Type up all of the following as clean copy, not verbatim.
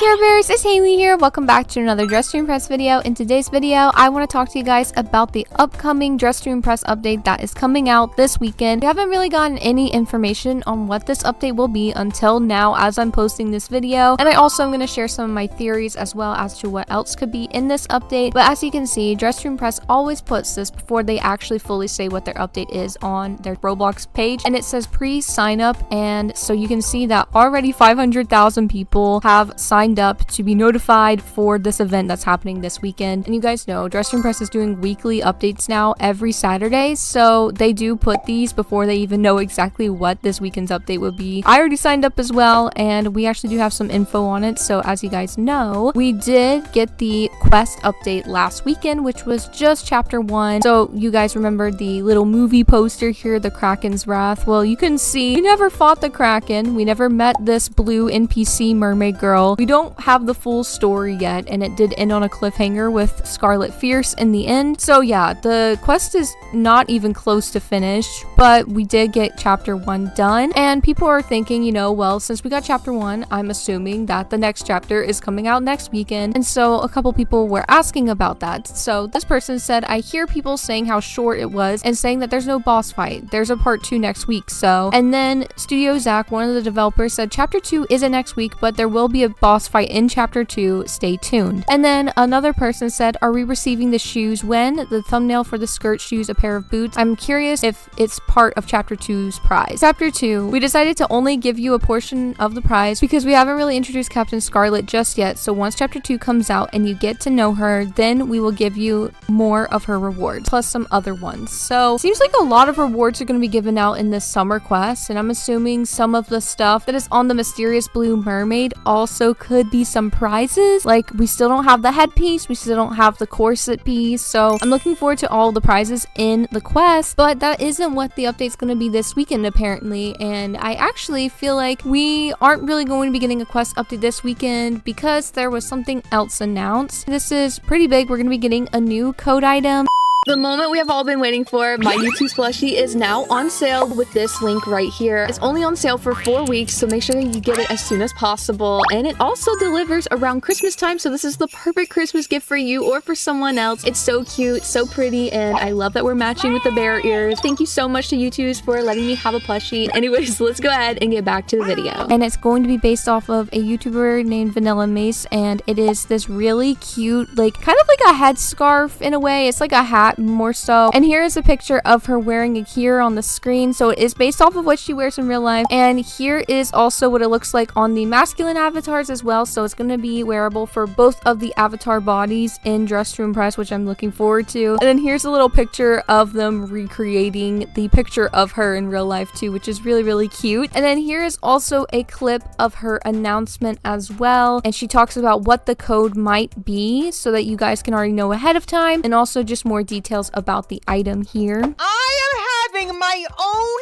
Care Bears, it's Haley here. Welcome back to another Dress to Impress video. In today's video, I want to talk to you guys about the upcoming Dress to Impress update that is coming out this weekend. We haven't really gotten any information on what this update will be until now as I'm posting this video, and I also am going to share some of my theories as well as to what else could be in this update. But as you can see, Dress to Impress always puts this before they actually fully say what their update is on their Roblox page, and it says pre-sign up, and so you can see that already 500,000 people have signed up to be notified for this event that's happening this weekend. And you guys know Dress to Impress is doing weekly updates now every Saturday, so they do put these before they even know exactly what this weekend's update would be. I already signed up as well, and we actually do have some info on it. So as you guys know, we did get the quest update last weekend, which was just chapter 1. So you guys remember the little movie poster here, the Kraken's Wrath? Well, you can see we never fought the Kraken, we never met this blue NPC mermaid girl. We don't have the full story yet, and it did end on a cliffhanger with Scarlet Fierce in the end. So yeah, the quest is not even close to finished, but we did get chapter 1 done, and people are thinking, you know, well, since we got chapter 1, I'm assuming that the next chapter is coming out next weekend. And so a couple people were asking about that. So this person said, I hear people saying how short it was and saying that there's no boss fight. There's a part 2 next week. So, and then Studio Zach, one of the developers, said chapter 2 isn't next week, but there will be a boss fight in chapter 2. Stay tuned. And then another person said, are we receiving the shoes when? The thumbnail for the skirt shoes, a pair of boots. I'm curious if it's part of chapter 2's prize. Chapter 2, we decided to only give you a portion of the prize because we haven't really introduced Captain Scarlet just yet. So once chapter 2 comes out and you get to know her, then we will give you more of her rewards, plus some other ones. So seems like a lot of rewards are going to be given out in this summer quest, and I'm assuming some of the stuff that is on the mysterious blue mermaid also could be some prizes. Like, we still don't have the headpiece, we still don't have the corset piece, so I'm looking forward to all the prizes in the quest. But that isn't what the update's going to be this weekend apparently, and I actually feel like we aren't really going to be getting a quest update this weekend because there was something else announced. This is pretty big. We're going to be getting a new code item. The moment we have all been waiting for, my YouTube plushie is now on sale with this link right here. It's only on sale for 4 weeks, so make sure that you get it as soon as possible. And it also delivers around Christmas time, so this is the perfect Christmas gift for you or for someone else. It's so cute, so pretty, and I love that we're matching with the bear ears. Thank you so much to YouTubers for letting me have a plushie. Anyways, let's go ahead and get back to the video. And it's going to be based off of a YouTuber named Vanilla Mace, and it is this really cute, like, kind of like a headscarf in a way. It's like a hat more so, and here is a picture of her wearing it here on the screen. So it is based off of what she wears in real life, and here is also what it looks like on the masculine avatars as well. So it's going to be wearable for both of the avatar bodies in Dress to Impress, which I'm looking forward to. And then here's a little picture of them recreating the picture of her in real life too, which is really cute. And then here is also a clip of her announcement as well, and she talks about what the code might be so that you guys can already know ahead of time, and also just more details about the item here. I am having my own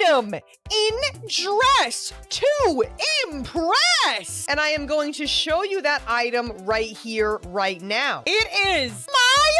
item in Dress to Impress, and I am going to show you that item right here, right now. It is my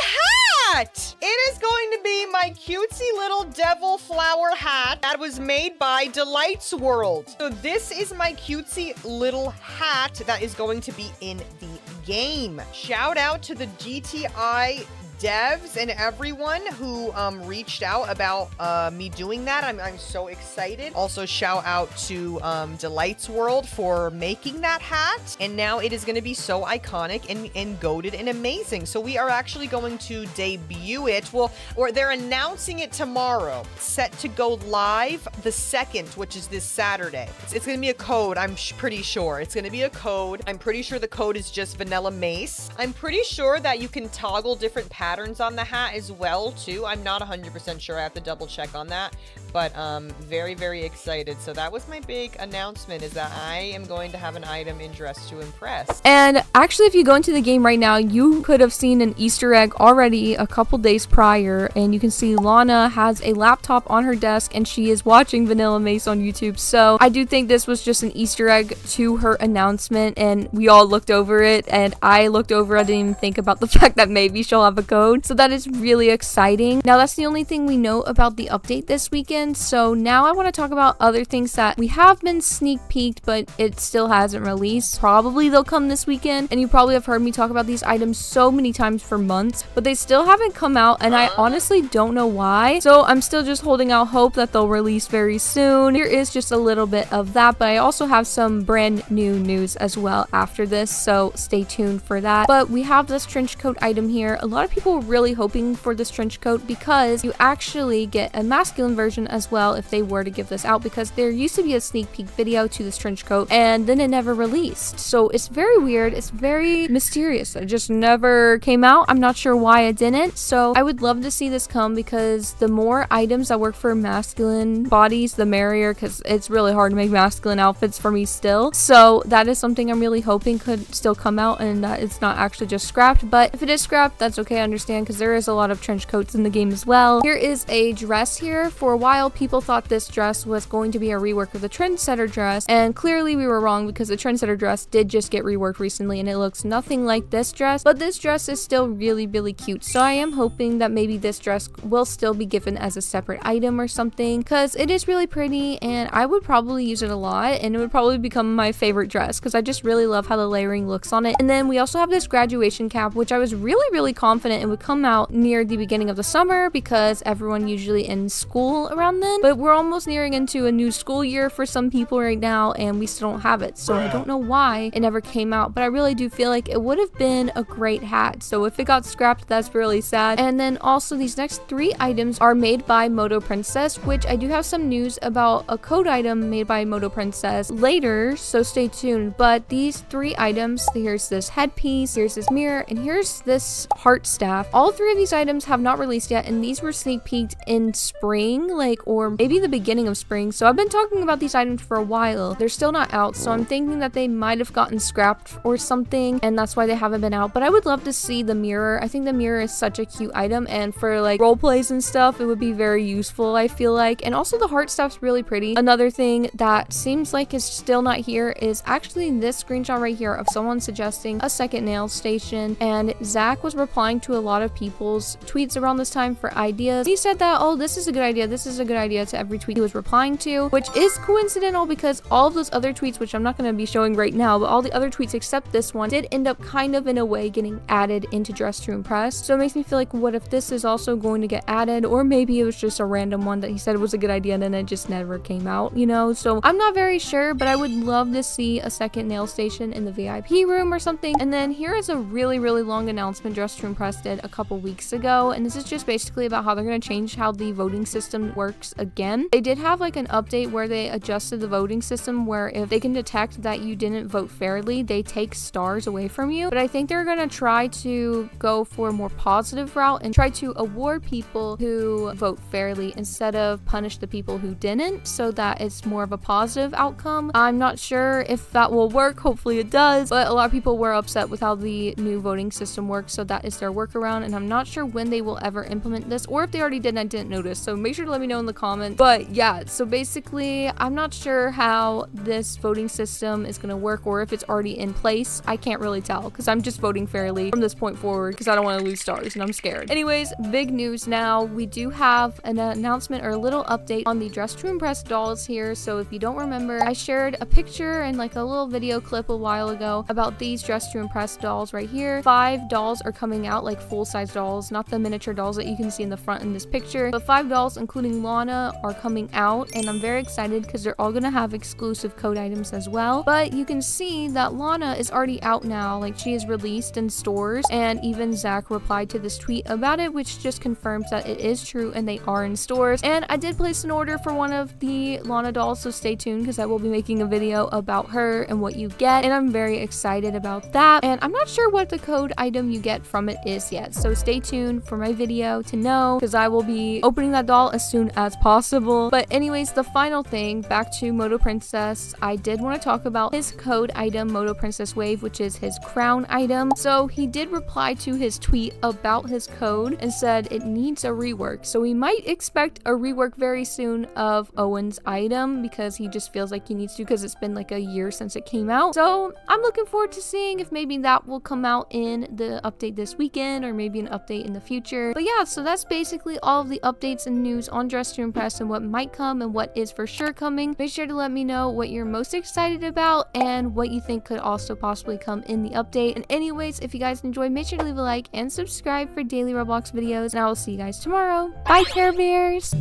hat. It is going to be my cutesy little devil flower hat that was made by 𝘾𝙧𝙚𝙙𝙨. So this is my cutesy little hat that is going to be in the game. Shout out to the DTI devs and everyone who reached out about me doing that. I'm so excited. Also shout out to 𝘾𝙧𝙚𝙚 for making that hat, and now it is going to be so iconic and goated and amazing. So we are actually going to debut it, well, or they're announcing it tomorrow, set to go live the 2nd, which is this Saturday. It's going to be a code. I'm pretty sure it's going to be a code. I'm pretty sure the code is just Vanilla Mace. I'm pretty sure that you can toggle different patterns on the hat as well too. I'm not 100% sure. I have to double check on that, but very excited. So that was my big announcement, is that I am going to have an item in Dress to Impress. And actually, if you go into the game right now, you could have seen an Easter egg already a couple days prior, and you can see Lana has a laptop on her desk and she is watching Vanilla Mace on YouTube. So I do think this was just an Easter egg to her announcement, and we all looked over it, and I looked over, I didn't even think about the fact that maybe she'll have a code. So that is really exciting. Now that's the only thing we know about the update this weekend. weekend. So now I want to talk about other things that we have been sneak peeked, but it still hasn't released. Probably they'll come this weekend, and you probably have heard me talk about these items so many times for months, but they still haven't come out, and I honestly don't know why. So I'm still just holding out hope that they'll release very soon. Here is just a little bit of that, but I also have some brand new news as well after this, so stay tuned for that. But we have this trench coat item here. A lot of people were really hoping for this trench coat because you actually get a masculine version as well if they were to give this out, because there used to be a sneak peek video to this trench coat and then it never released. So it's very weird. It's very mysterious. It just never came out. I'm not sure why it didn't. So I would love to see this come, because the more items that work for masculine bodies, the merrier, because it's really hard to make masculine outfits for me still. So that is something I'm really hoping could still come out and that it's not actually just scrapped. But if it is scrapped, that's okay, I understand, because there is a lot of trench coats in the game as well. Here is a dress here. For a while, people thought this dress was going to be a rework of the Trendsetter dress, and clearly we were wrong, because the Trendsetter dress did just get reworked recently and it looks nothing like this dress, but this dress is still really cute. So I am hoping that maybe this dress will still be given as a separate item or something, because it is really pretty and I would probably use it a lot, and it would probably become my favorite dress because I just really love how the layering looks on it. And then we also have this graduation cap, which I was really confident it would come out near the beginning of the summer, because everyone usually ends school around then, but we're almost nearing into a new school year for some people right now and we still don't have it. So I don't know why it never came out, but I really do feel like it would have been a great hat. So if it got scrapped, that's really sad. And then also these next 3 items are made by Moto Princess, which I do have some news about a code item made by Moto Princess later, so stay tuned. But these 3 items, here's this headpiece, here's this mirror, and here's this heart staff. All 3 of these items have not released yet, and these were sneak peeked in spring, or maybe the beginning of spring. So I've been talking about these items for a while. They're still not out, so I'm thinking that they might have gotten scrapped or something, and that's why they haven't been out. But I would love to see the mirror. I think the mirror is such a cute item, and for like role plays and stuff, it would be very useful, I feel like. And also the heart staff's really pretty. Another thing that seems like is still not here is actually this screenshot right here of someone suggesting a second nail station, and Zach was replying to a lot of people's tweets around this time for ideas. He said that, oh, this is a good idea, this is a good idea, to every tweet he was replying to, which is coincidental because all of those other tweets, which I'm not going to be showing right now, but all the other tweets except this one did end up kind of in a way getting added into Dress to Impress. So it makes me feel like, what if this is also going to get added? Or maybe it was just a random one that he said was a good idea and then it just never came out, you know? So I'm not very sure, but I would love to see a second nail station in the VIP room or something. And then here is a really long announcement Dress to Impress did a couple weeks ago, and this is just basically about how they're going to change how the voting system works again. They did have like an update where they adjusted the voting system, where if they can detect that you didn't vote fairly, they take stars away from you. But I think they're going to try to go for a more positive route and try to award people who vote fairly instead of punish the people who didn't, so that it's more of a positive outcome. I'm not sure if that will work. Hopefully it does, but a lot of people were upset with how the new voting system works, so that is their workaround, and I'm not sure when they will ever implement this, or if they already did and I didn't notice, so make sure to let me know in the comments. But yeah, so basically I'm not sure how this voting system is going to work, or if it's already in place. I can't really tell because I'm just voting fairly from this point forward because I don't want to lose stars and I'm scared. Anyways, big news now. We do have an announcement or a little update on the Dress to Impress dolls here. So if you don't remember, I shared a picture and like a little video clip a while ago about these Dress to Impress dolls right here. 5 dolls are coming out, like full-size dolls, not the miniature dolls that you can see in the front in this picture, but 5 dolls including Lana are coming out, and I'm very excited because they're all gonna have exclusive code items as well. But you can see that Lana is already out now, like she is released in stores, and even Zach replied to this tweet about it, which just confirms that it is true and they are in stores. And I did place an order for one of the Lana dolls, so stay tuned because I will be making a video about her and what you get, and I'm very excited about that. And I'm not sure what the code item you get from it is yet, so stay tuned for my video to know, because I will be opening that doll as soon as possible. But anyways, the final thing, back to Moto Princess, I did want to talk about his code item, Moto Princess Wave, which is his crown item. So he did reply to his tweet about his code and said it needs a rework, so we might expect a rework very soon of Owen's item, because he just feels like he needs to, because it's been like a year since it came out. So I'm looking forward to seeing if maybe that will come out in the update this weekend, or maybe an update in the future. But yeah, so that's basically all of the updates and news on Dress Dress Room Press and what might come and what is for sure coming. Make sure to let me know what you're most excited about and what you think could also possibly come in the update. And anyways, if you guys enjoyed, make sure to leave a like and subscribe for daily Roblox videos, and I will see you guys tomorrow. Bye, Care Bears!